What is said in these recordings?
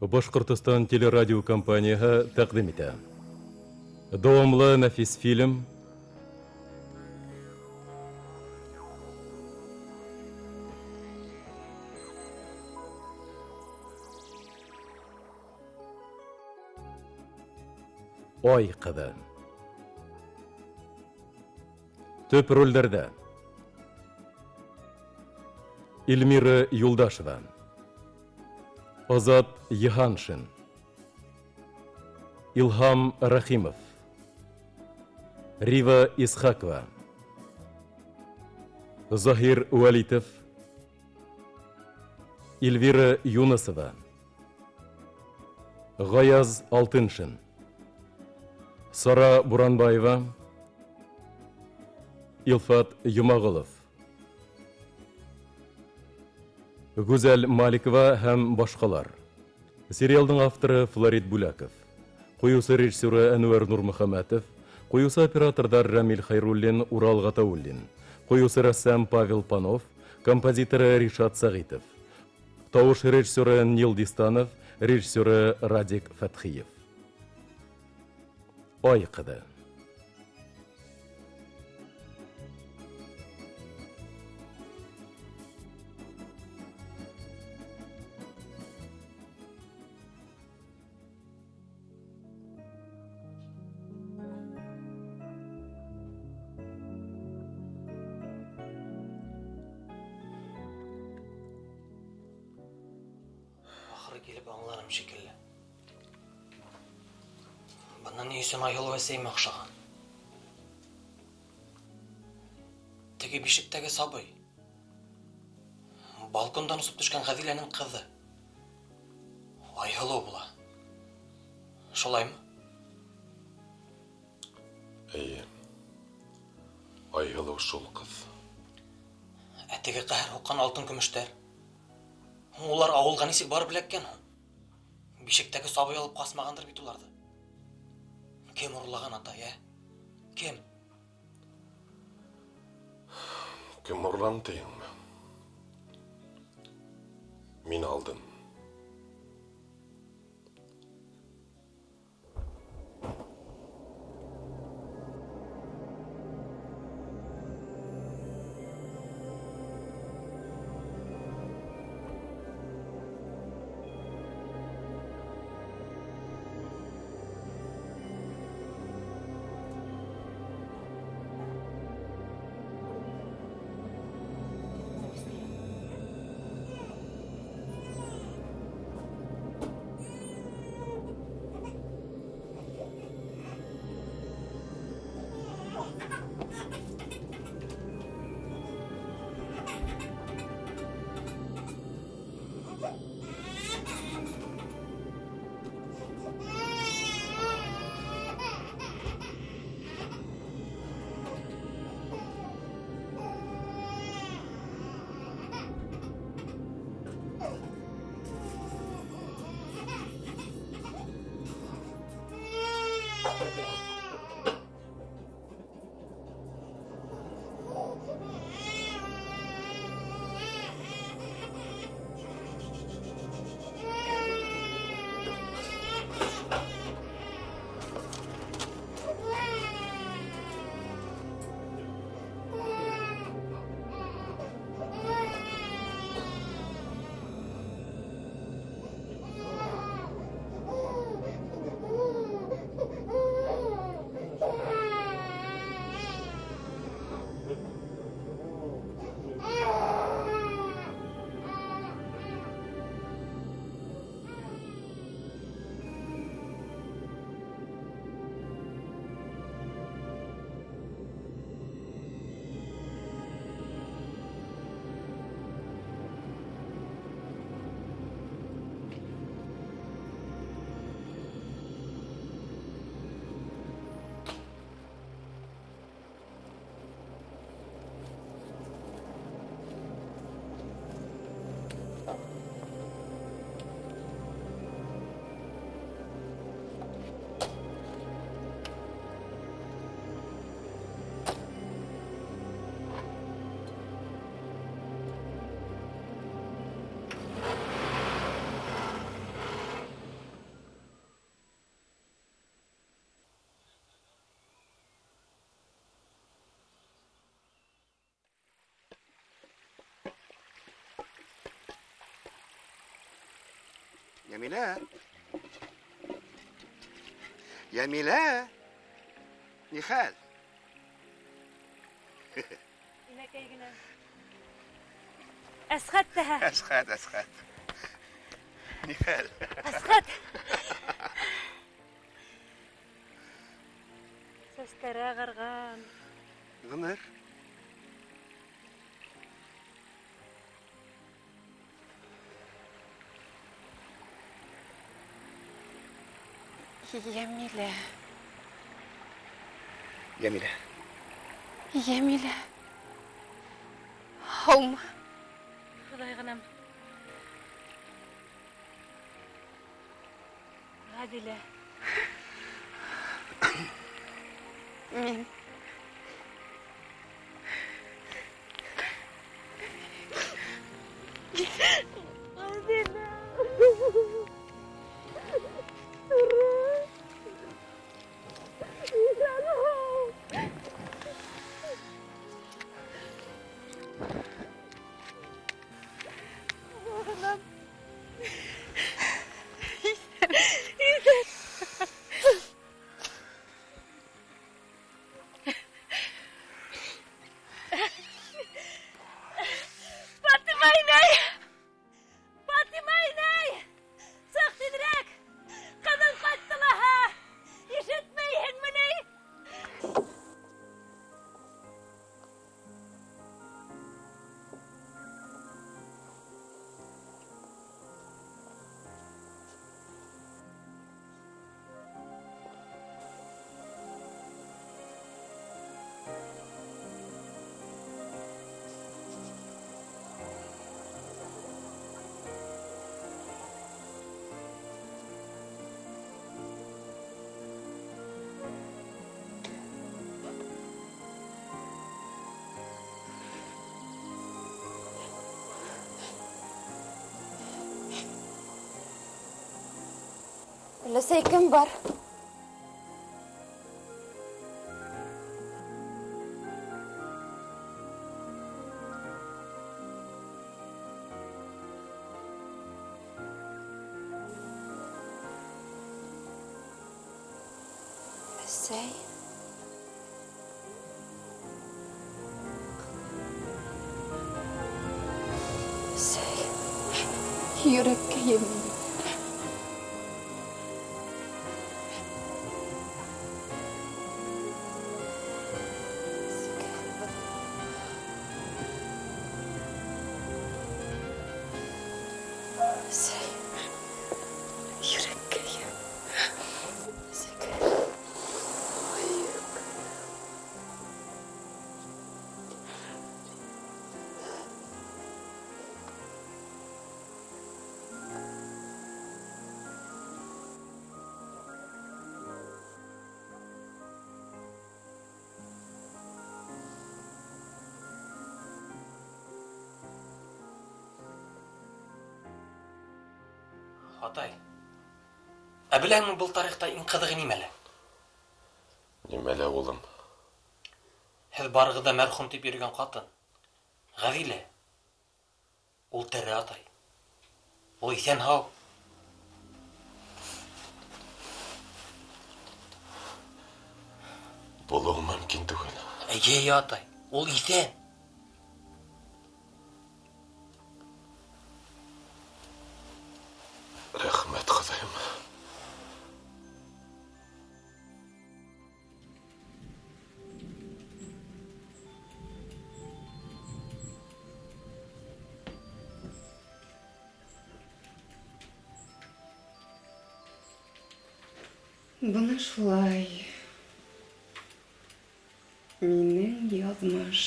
Башкортостан телерадио компанияһы тәкъдим итә. Дәвамлы нәфис фильм Ай кызы. Төп рольдәрдә Эльмира Юлдашева, Азат Йыһаншин, Илһам Рахимов, Рива Исхакова, Захир Уәлитов, Эльвира Юнысова, Гаяз Алтыншин, Сара Буранбаева, Илфат Юмағылов, Гүзәл Маликова һәм башкалар. Сериалдың авторы Флорид Буляков, куюсы режиссеры Әнвәр Нурмөхәмәтов, куюсы оператордар Рамил Хайруллин, Урал Гатауллин, куюсы рәссам Павел Панов, композиторы Ришат Сагитов, тавыш режиссеры Нил Дистанов, режиссеры Радик Фәтхиев. Ай кызы. Келіп аңларым шекелі. Бұнан үйсен айыл өсейм ақшаған. Теге бишіктегі сабый. Балкондан ұсып түшкен Ғадиленің қызы. Айылы бұла. Шолай ма? Әйе. Айылы шол қыз. Әтеге қәр оқан алтын күміштер. Олар ауылға несек бар білеккен. Бишектегі сабай алып қасмағандыр бит оларды. Кем ұрлаған ата, е? Кем? Кем ұрлан дейін ме? Мен алдым. Jamila. Jamila. Nihal. أسخدتها. أسخد. نهال. أسخد. سسترا غرغان. غمر. يميلة. جميلة. يميلة. هم. خذي غنم. عادلة. مين؟ عادلة. ولا سيكنبر ازاي يرك يمين Атай, әбіләңнің бұл тарихта ең қызығы немелі? Немелі олым? Һез барығыда мәрхүм деп йөргән қатын, Ғәҙилә. Ул тере, атай. Ул иҫән һау. Булуы мөмкин түгел. Әйе, атай. Ул иҫән. Рәхмәт, Хоҙайым. Бына шулай. Минең яҙмыш.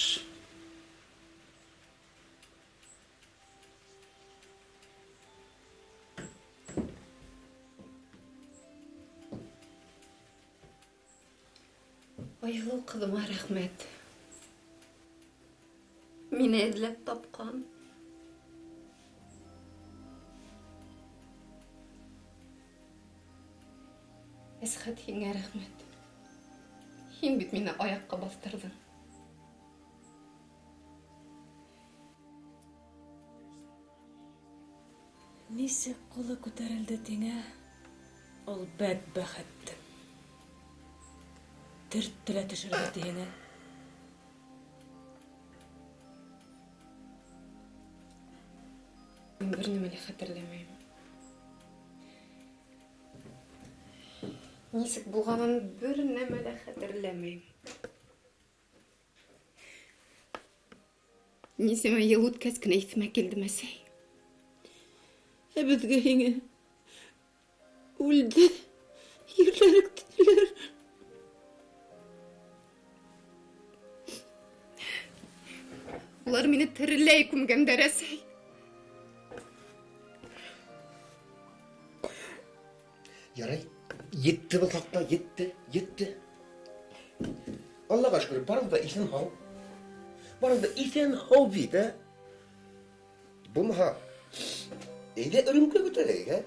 Айылу ҡыҙыма рәхмәт. Мине эҙләп тапҡан. Әсхәт, һиңә рәхмәт. Һин бит мине аяҡҡа баҫтырҙың. Нисек қолы көтәрелде теңә? Ул бәдбәхеттем. Төрттелә төшерде теңә. Бер нәмәле хәтерләмәйм. Нисек булганын бер нәмәле хәтерләмәйм. Нисеме ел үткәс кенә исемә килде мәсәй. Безгә һиңә үлде. Йөрләр киттеләр. Улар мине тереләй күмгәндәр әсәй. Ярай, yetti bu takla, yetti. Allah'a şükür, bana da isen hav. Bana da isen hav bir de. Bu mu ha? Eyle örümke götüreyik ha?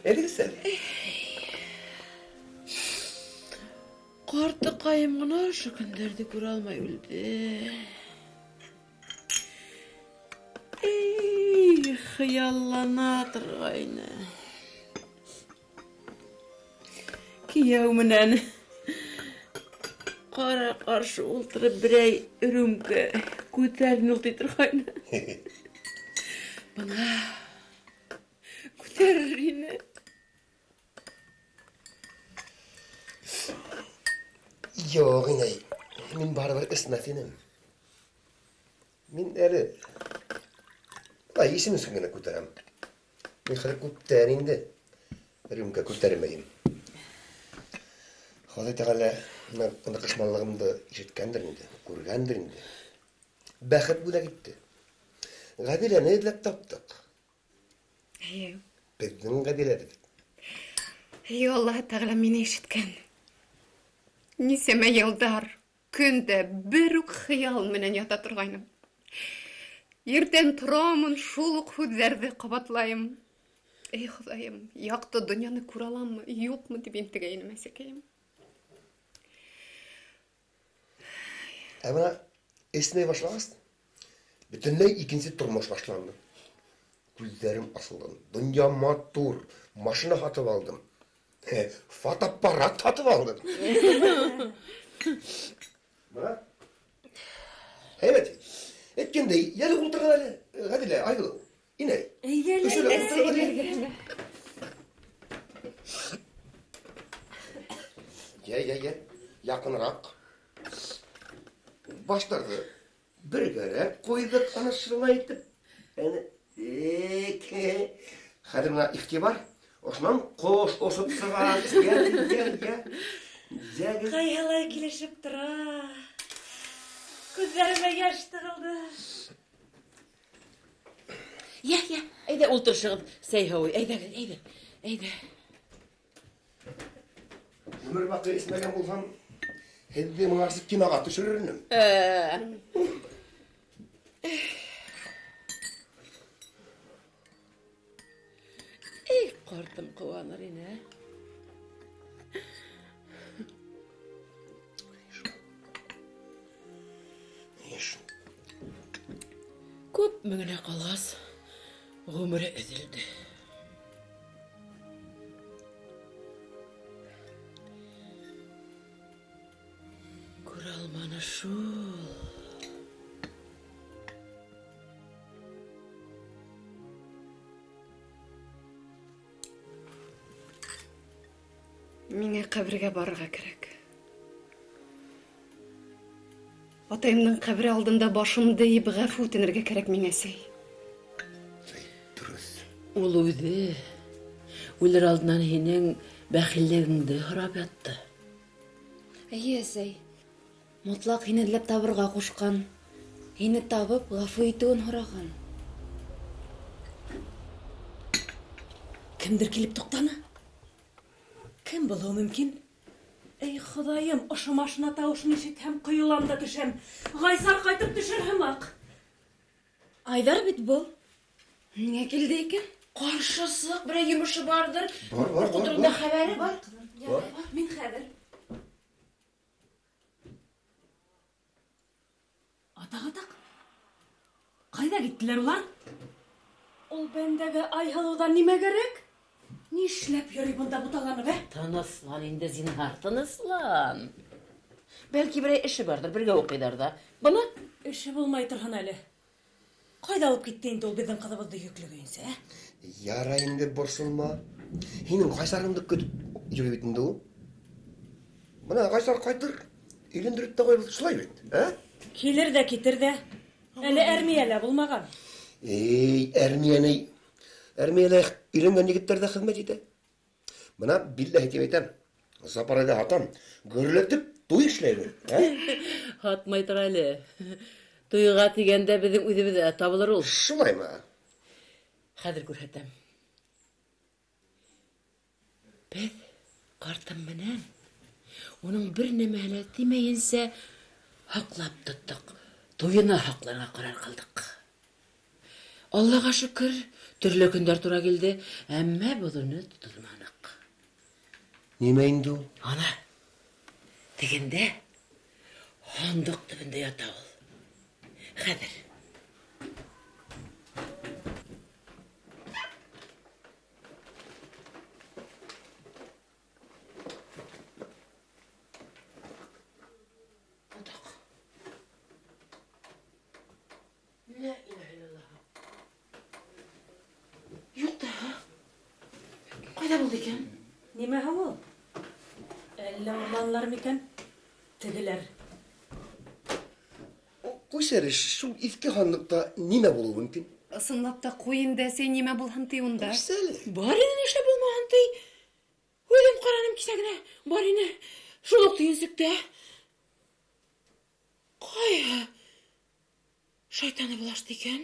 Eyle sen. Qarты qayımına şu günlerde göralmay öldü. Ey, xiyallana turgayna. Kiyav menen qara qarşı ultırıp birey örümke көтәрін ұлты тұрғайны. Bana көтәрір ені. Yok yine, min barbar ısnafinem. Min eri. Ay işimi süngene kutarım. Min xalı kutarinde. Örümke kutarmayayım. Xalı teğala, ona kışmanlığımda işitkendir indi, kurgandir indi. Baxıp bu da gitti. Gadile ne edilip taptık? Eyyo. Bizden Gadile dedik. Eyyo Allah Teala meni işitken. Нисеме йылдар, күндә бер үк хыял менән ята торгайным. Иртән торамын, шул ук һүҙҙәрҙе ҡабатлайым. Эй Хоҙайым, яҡты донъяны күрә аламмы, юҡмы тип интегәйнем әсәкәйем. Ama esmeye başlamaz. Bütünlüğü ikinci turmuş başlandı. Gözlerim asıldı. Dünya matur. Maşını atıp aldım. Fotoapparat atıp aldım. Bana? Evet. Etken de yeri ultraları. Hadi le ayrıl. İne. Gel. Yakınırak. Başlardı. Bir kere koyduk anasını etip. Yani hadi buna ihtibar. Osman koş osup sığa. Gel. Qayalay kilişip tura. Gözlerime yaş tığıldı. Ya, ayda ulturşığım. Seyhoy, ayda. Ömür bakı ismegen bulsam hedi mınarsıp kinağa düşürürüm. Ey qartım qıvanır ine. Köp müngüne qalas, ömürü ezildi. Kuralmana şul. Миңә кабергә барырга кирәк. Атайымның кабере алдында башымды иеп гафу үтенергә кирәк миңә сәй. Ул үзе үлер алдынан һинең бәхиллегеңде һорап ятты. Әйе, әсәй. Мотлаҡ һине эҙләп табырға ҡушҡан. Һине табып, ғәфү итеүен һораған. Кемдер килеп туҡтаны? Кем булыуы мөмкин? Эй Хоҙайым, ошо машина тауышын ишетһәм, ҡойолам да төшәм. Ғайсар ҡайтып төшөрһөм аҡ. Айҙар бит был. Ниңә килде икән? Ҡаршы сыҡ, берәй йомошо бардыр. Бар. Ҡоторонда хәбәре бар. Мин хәҙер. Атаҡ. Ҡайҙа киттеләр улар? Ул бәндәге Айһылудан нимә кирәк? Нишләп йөри бунда буталаны, бе? Тыныслан инде, зинһар, тыныслан. Бәлки берәй эше бардыр, бергә укыйдар да. Бына Эше булмай торһын әле. Кайда алып китте инде ул безнең кызыбызды йөклегәнсә? Ярай инде борсылма. Һинең Кайсарыңды көтүп йөри бит инде ул. Бына Кайсар кайтыр. Өйләндереп тә куйбыз, шулай бит, ә? Килер дә китер дә. Әле әрмиялә булмаган. Әрмиялә өйләнгән егетләрдә хезмәт итә. Бына билләһи дип әйтәм. Запарада атам, гөрләтеп туй эшләйбез, ә? Хатмай тор әле. Туйга тигәндә безнең үзебездә табылыр ул. Шулаймы? Хәзер күрһәтәм. Без картым менән уның бер нәмәлә тимәенсә хаклап тоттык. Туйына хакларга карар кылдык. Аллага шөкер, төрле көндәр тура килде, әмма буны тотылмадык. Нимә инде ул? Ана, дигәндә хандык төбендә ята ул. Хәзер. Кайда булды икән? Нимә һуң ул? Әллә урланлар микән? Тегеләр. Куйсәр, шул иске ханлыкта нимә булуы мөмкин? Ысынлап та куй инде, сен нимә булһын ти унда? Куйсәле. Бар иде нишләп булмаган ти? Үзем караным кисәгенә. Бар иде. Шул ук тиенсектә. Кая? Шайтаны булашты икән.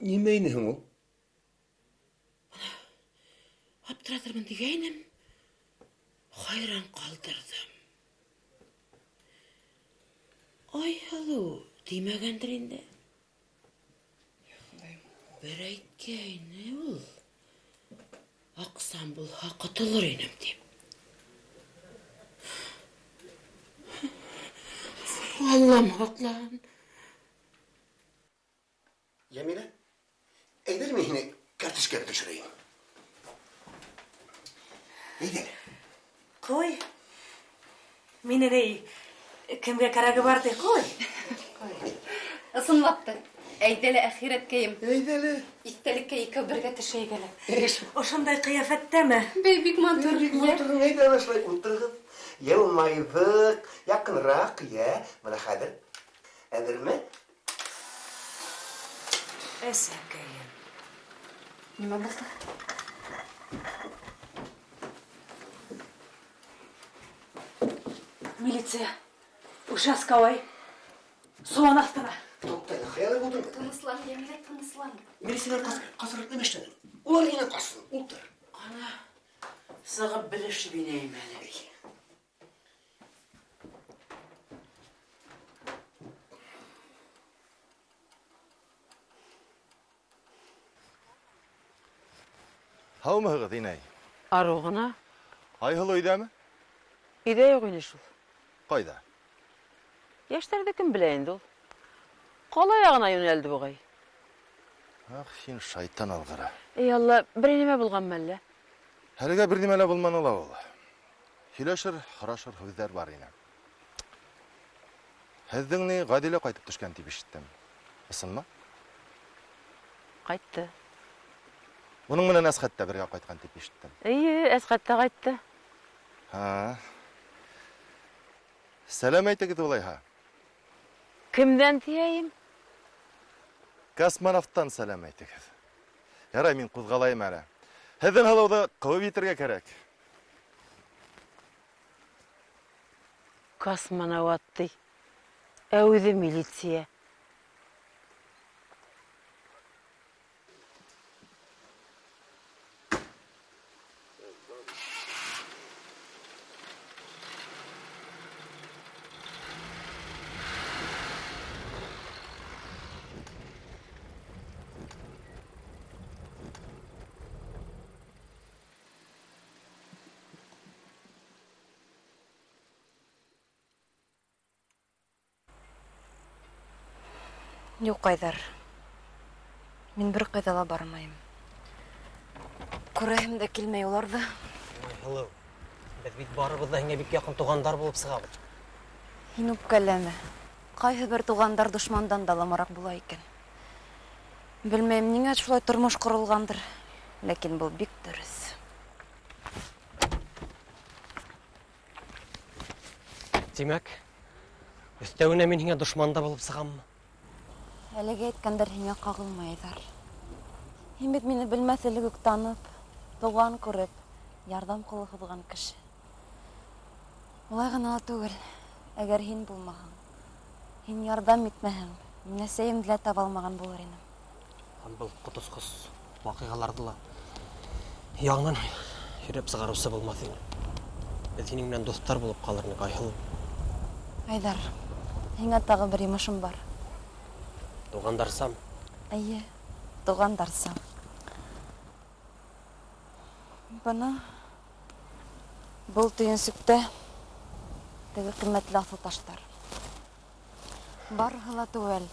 Нимә инде һуң ул? Аптыратырмын дигәйнем. Хайран калдырдым. Айһылу тимәгәндер инде. Бер әйткәйне ул. Аксам булһа котылыр инем дип. Аллам хаклан. Ямилә, әйдерме һине картишкә төшерәйем? Әйдер. Кой. Мине дей. Кемгә кәрәге бар ди, кой. Ысынлап та. Әйдәле әхирәткәем. Әйдәле. Истәлеккә икәү бергә төшәйек әле. Ошондай кыяфәттәме? Бей, бик матур. Әйдә, башлай утырыгыз. Елмайдык, якынрак, я. Бына хәзер. Әзерме? Әсәкәем. Нимә булды? Милиция. Участковой. Суан астына. Тукта, хәялы булдымы? Тыныслан, Ямилә, тыныслан. Милициялар касырып демәштән. Улар янә касын, утыр. Ана, сыгып белешеп инәйем әле. Һаумыһығыҙ, инәй. Арыгына? Айһылу өйҙәме? Өйдә юк ине шул. Ҡайҙа? Йәштәрҙе кем белә инде ул? Ҡала яғына йүнәлде буғай. Ах, һин шайтан алғыры. Эй Алла, берәй нәмә булғанмы әллә? Әлегә бер нимә лә булманы ла ул. Һөйләшер, һорашыр һүҙҙәр бар ине. Һеҙҙең ни Ғәҙилә ҡайтып төшкән тип ишеттем. Ысынмы? Ҡайтты. Уның менән Әсхәт тә бергә ҡайтҡан тип ишеттем. Эйе, Әсхәт тә ҡайтты. Ха. Сәлам әйтегеҙ улайһа. Кемдән тиәйем? Космонавттан сәлам әйтегеҙ. Ярай, мин ҡуҙғалайым әле. Һеҙҙең һылыуҙы ҡыуып етергә кәрәк. Космонавт ти. Ә үҙе милиция. Юк, Айдар. Мин бер кайда ла бармайым. Күрәһем дә килмәй уларҙы. Һылыу, беҙ бит барыбыҙ да һиңә бик яҡын туғандар булып сығабыҙ. Һин үпкәләмә. Ҡайһы бер туғандар дошмандан да ламараҡ була икән. Белмәйем, ниңә шулай тормош ҡоролғандыр, ләкин был бик дөрөҫ. Тимәк, өҫтәүенә мин һиңә дошманда булып сығаммы? Әлеге әйткәндәр һиңә ҡағылмайҙар. Һин бит мине белмәҫ элек үк танып, туған күреп, ярҙам ҡулы һуҙған кеше. Улай ғына ла түгел, әгәр һин булмаһаң, һин ярҙам итмәһәң, мин әсәйемде лә таба алмаған булыр инем. Был ҡотосҡос ваҡиғаларҙы ла яңынан һөйрәп сығарыусы булмаҫ ине. Беҙ һинең менән дуҫтар булып ҡалырмыҡ, Айһылыу. Айҙар, һиңә тағы бер йомошом бар. Туғандарсам? Эйе, туғандарсам. Бына был төйөнсөктә теге ҡиммәтле аҫыл таштар. Барыһы ла түгел.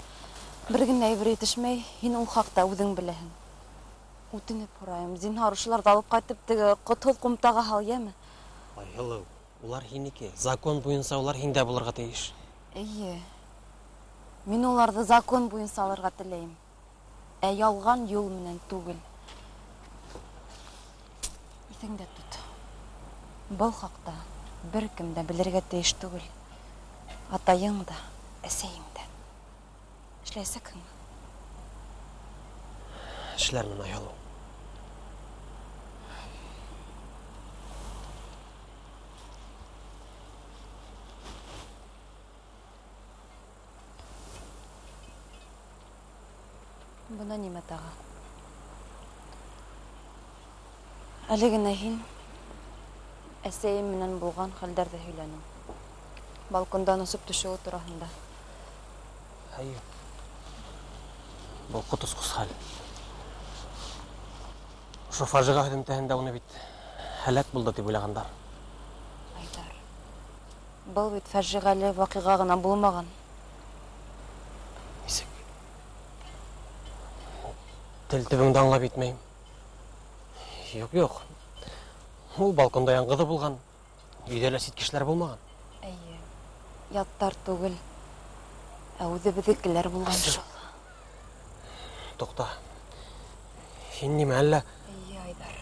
Бер генә әйбер етешмәй, һин ул хаҡта үҙең беләһең. Үтенеп һорайым, зинһар ошоларҙы алып ҡайтып теге ҡотһоҙ ҡумтаға һал, йәме? Айһылыу, улар һинеке. Закон буйынса улар һиндә булырға тейеш. Эйе. Мин уларҙы закон буйынса алырға теләйем. Ә ялған юл менән түгел. Иҫеңдә тот. Был хаҡта бер кем дә белергә тейеш түгел. Атайың да, әсәйең дә. Эшләйәсәкһеңме? Эшләрмен, Айһылыу. Бына нимә тағы. Әле генә һин әсәйем менән булған хәлдәрҙе һөйләнең. Балкондан осоп төшөү тураһында. Һәйе. Был ҡотосҡос хәл. Ошо фажиға һөҙөмтәһендә уны бит һәләк булды тип уйлағандар. Айдар, был бит фажиғәле ваҡиға ғына булмаған. Нисек? Тел төбөңдө аңлап итмәйем. Юҡ. Ул балконда яңғыҙы булған. Өйҙә лә сит кешеләр булмаған. Эйе, яттар түгел, ә үҙебеҙҙекеләр булған шул. Туҡта. Һин нимә әллә? Эйе, Айдар.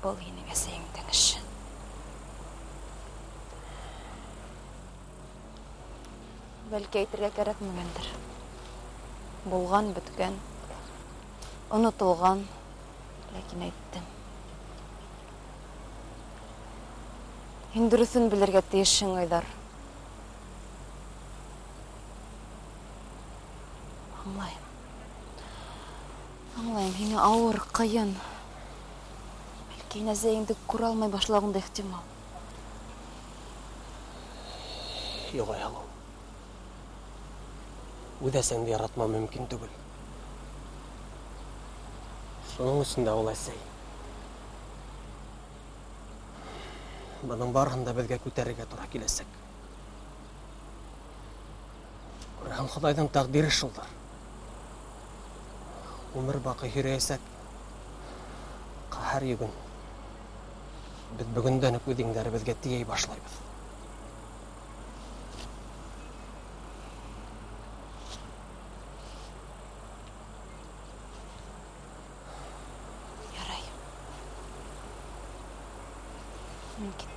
Был һинең әсәйеңдең эше. Бәлки әйтергә кәрәкмәгәндер. Булған, бөткән, онотолған, ләкин әйттем. Һин дөрөҫөн белергә тейешһең, Айдар. Аңлайым. Аңлайым, һиңә ауыр, ҡыйын. Бәлки әсәйеңде күрә алмай башлауың да ихтимал. Юҡ, Айһылыу. Үҙ әсәңде яратмау мөмкин түгел. Шуның өсөн дә ул әсәй. Бының барыһын да беҙгә күтәрергә тура киләсәк. Күрәһең, Хоҙайҙың тәҡдире шулдар. Ғүмер баҡый һөйрәйәсәк ҡәһәр йөгөн. Беҙ бөгөндән үк үҙ еңдәребеҙгә тейәй башлайбыҙ. Ярай. Мин киттем.